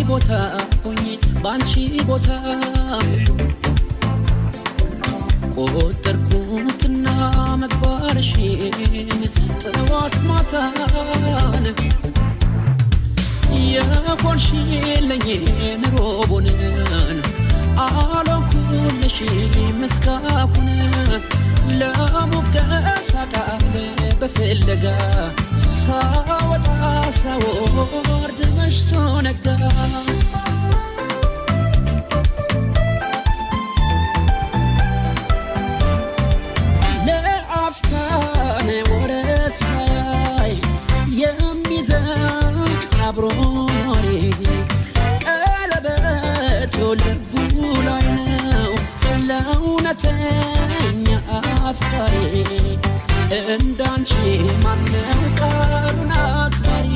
ቦታ ሆኜ ባንቺ ቦታ ቆጠርኩትና መግባርሽን ጠዋት ማታን የሆንሽልኝ ኑሮቡንን አልሆንኩልሽ መስካኩን ለሙገሳ ቃል በፍለጋ ሳወጣ ሳወርድ መሽቶ ነጋ ለአፍታን ወረት ሳያይ የሚዘልቅ አብሮ ኖሬ ቀለበት ልቡ ላይ ነው ለእውነተኛ አፍቃሪ እንዳንቺ ማነው ቃሉን አክባሪ